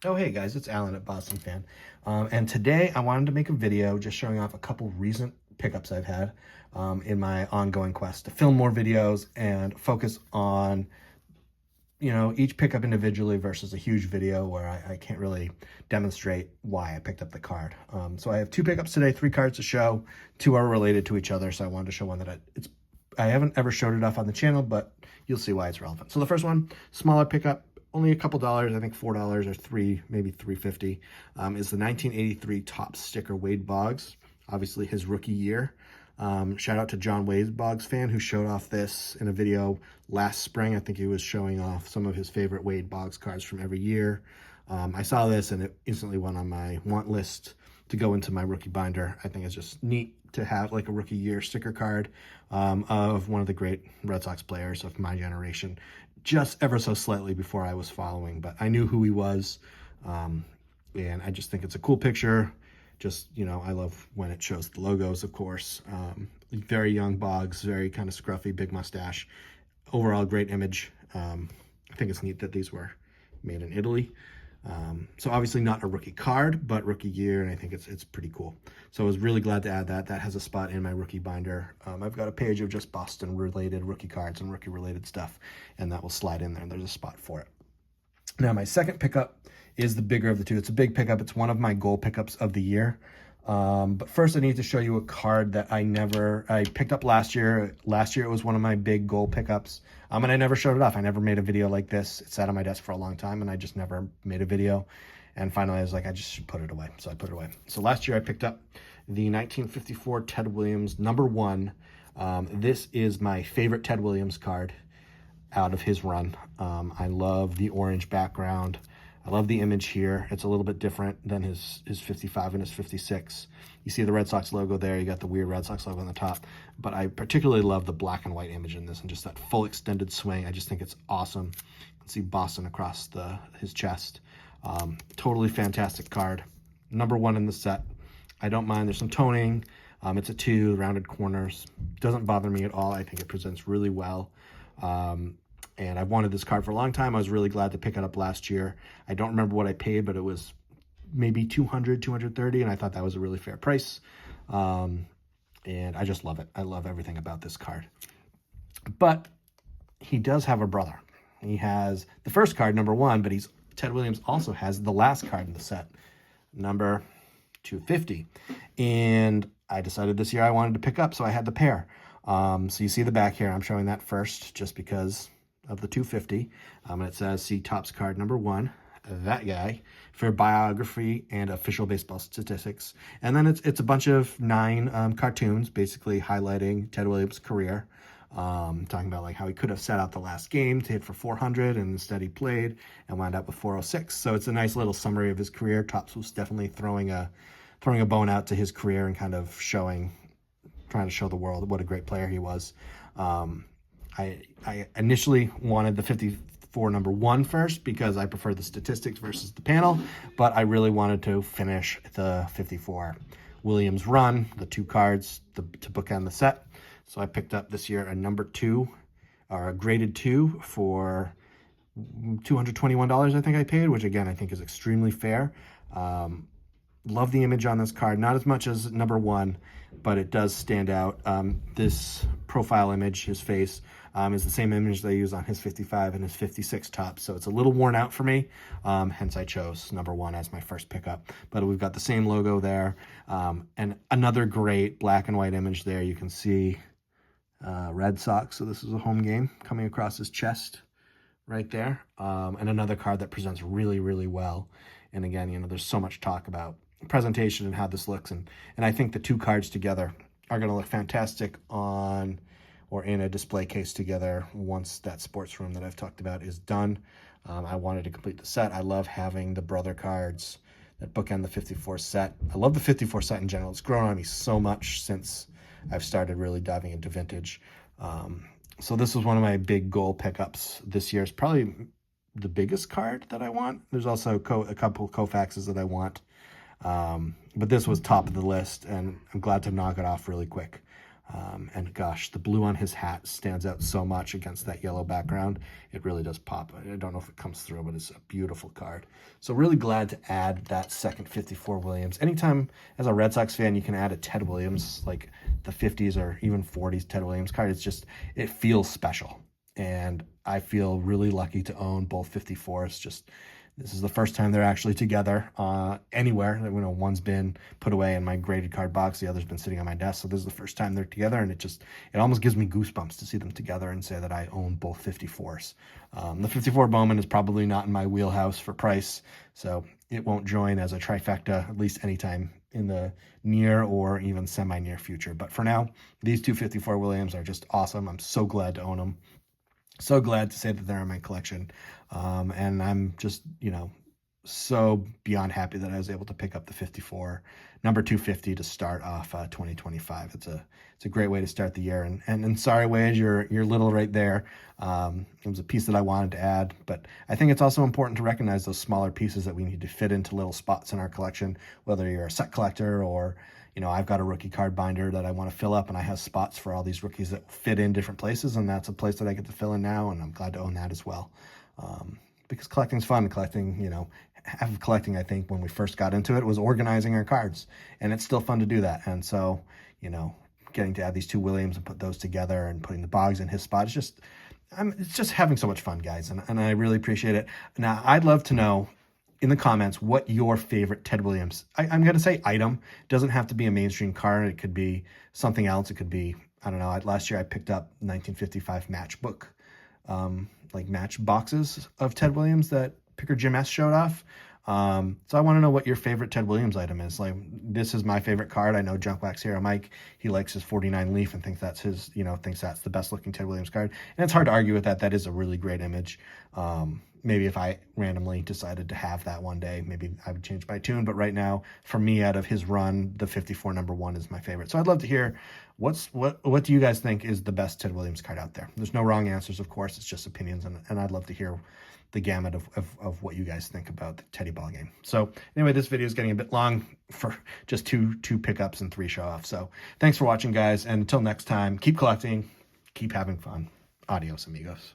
Oh, hey guys, it's Alan at Boston Fan. And today I wanted to make a video just showing off a couple recent pickups I've had in my ongoing quest to film more videos and focus on, each pickup individually versus a huge video where I can't really demonstrate why I picked up the card. So I have two pickups today, three cards to show. Two are related to each other, so I wanted to show one that I haven't ever showed it off on the channel, but you'll see why it's relevant. So the first one, smaller pickup, only a couple dollars, I think $4 or maybe $3.50, is the 1983 top sticker Wade Boggs, obviously his rookie year. Shout out to John Wade Boggs fan who showed off this in a video last spring. I think he was showing off some of his favorite Wade Boggs cards from every year. I saw this and it instantly went on my want list to go into my rookie binder. I think it's just neat to have like a rookie year sticker card of one of the great Red Sox players of my generation, just ever so slightly before I was following, but I knew who he was. And I just think it's a cool picture. Just, I love when it shows the logos, of course. Very young Boggs, very kind of scruffy, big mustache. Overall, great image. I think it's neat that these were made in Italy. So obviously not a rookie card, but rookie year, and I think it's pretty cool. So I was really glad to add that. That has a spot in my rookie binder. I've got a page of just Boston-related rookie cards and rookie-related stuff, and that will slide in there, and there's a spot for it. Now, my second pickup is the bigger of the two. It's a big pickup. It's one of my goal pickups of the year. But first, I need to show you a card that I picked up last year. Last year, it was one of my big goal pickups. And I never showed it off. I never made a video like this. It sat on my desk for a long time, and I just never made a video. And finally, I was like, I just should put it away. So I put it away. So last year, I picked up the 1954 Ted Williams #1. This is my favorite Ted Williams card out of his run. I love the orange background. I love the image here. It's a little bit different than his 55 and his 56. You see the Red Sox logo there. You got the weird Red Sox logo on the top. But I particularly love the black and white image in this and just that full extended swing. I just think it's awesome. You can see Boston across his chest. Totally fantastic card. #1 in the set. I don't mind. There's some toning. It's a 2, rounded corners. Doesn't bother me at all. I think it presents really well. And I've wanted this card for a long time. I was really glad to pick it up last year. I don't remember what I paid, but it was maybe $200, $230, and I thought that was a really fair price. And I just love it. I love everything about this card. But he does have a brother. He has the first card, #1, but Ted Williams also has the last card in the set, number 250. And I decided this year I wanted to pick up, so I had the pair. So you see the back here. I'm showing that first just because of the 250. And it says, see Topps card #1, that guy, for biography and official baseball statistics. And then it's a bunch of 9 cartoons, basically highlighting Ted Williams' career. Talking about like how he could have set out the last game to hit for 400 and instead he played and wound up with 406. So it's a nice little summary of his career. Topps was definitely throwing a bone out to his career and kind of trying to show the world what a great player he was. I initially wanted the 54 #1 first because I prefer the statistics versus the panel, but I really wanted to finish the 54 Williams run, the 2 cards to bookend the set. So I picked up this year a #2, or a graded 2 for $221, I think I paid, which again, I think is extremely fair. Love the image on this card, not as much as #1, but it does stand out. This profile image, his face, is the same image they use on his 55 and his 56 Topps, so it's a little worn out for me, hence I chose #1 as my first pickup. But we've got the same logo there, and another great black and white image there. You can see Red Sox, so this is a home game, coming across his chest right there, and another card that presents really, really well. And again, there's so much talk about presentation and how this looks, and I think the 2 cards together are going to look fantastic on or in a display case together once that sports room that I've talked about is done. I wanted to complete the set. I love having the brother cards that bookend the 54 set. I love the 54 set in general. It's grown on me so much since I've started really diving into vintage. So this was one of my big goal pickups this year. It's probably the biggest card that I want. There's also a couple Koufaxes that I want. But this was top of the list, and I'm glad to knock it off really quick. And gosh, the blue on his hat stands out so much against that yellow background. It really does pop. I don't know if it comes through, but it's a beautiful card. So really glad to add that second 54 Williams. Anytime as a Red Sox fan, you can add a Ted Williams, like the 50s or even 40s Ted Williams card. It's just, it feels special. And I feel really lucky to own both 54s. Just, this is the first time they're actually together anywhere. You know, one's been put away in my graded card box. The other's been sitting on my desk. So this is the first time they're together, and it almost gives me goosebumps to see them together and say that I own both 54s. The 54 Bowman is probably not in my wheelhouse for price, so it won't join as a trifecta, at least anytime in the near or even semi-near future. But for now, these two 54 Williams are just awesome. I'm so glad to own them. So glad to say that they're in my collection. And I'm just, you know, so beyond happy that I was able to pick up the 54, number 250 to start off 2025. It's a great way to start the year. And sorry, Wade, you're little right there. It was a piece that I wanted to add, but I think it's also important to recognize those smaller pieces that we need to fit into little spots in our collection, whether you're a set collector or, you know, I've got a rookie card binder that I want to fill up, and I have spots for all these rookies that fit in different places, and that's a place that I get to fill in now, and I'm glad to own that as well. Because collecting's fun. Collecting, you know, half of collecting, I think, when we first got into it, was organizing our cards, and it's still fun to do that. And so, you know, getting to add these two Williams and put those together and putting the Boggs in his spot, it's just having so much fun, guys, and I really appreciate it. Now, I'd love to know in the comments what your favorite Ted Williams, I'm going to say item. It doesn't have to be a mainstream card. It could be something else. It could be, I don't know, last year I picked up 1955 matchbook, like match boxes of Ted Williams that Picker Jim S showed off. So I want to know what your favorite Ted Williams item is. Like, this is my favorite card. I know Junk Wax Hero Mike, he likes his 49 Leaf and thinks that's his, you know, thinks that's the best looking Ted Williams card. And it's hard to argue with that. That is a really great image. Maybe if I randomly decided to have that one day, maybe I would change my tune. But right now, for me, out of his run, the 54 number 1 is my favorite. So I'd love to hear what do you guys think is the best Ted Williams card out there? There's no wrong answers, of course. It's just opinions, and I'd love to hear the gamut of what you guys think about the Teddy ball game. So anyway, this video is getting a bit long for just two pickups and 3 show-offs. So thanks for watching, guys, and until next time, keep collecting, keep having fun. Adios, amigos.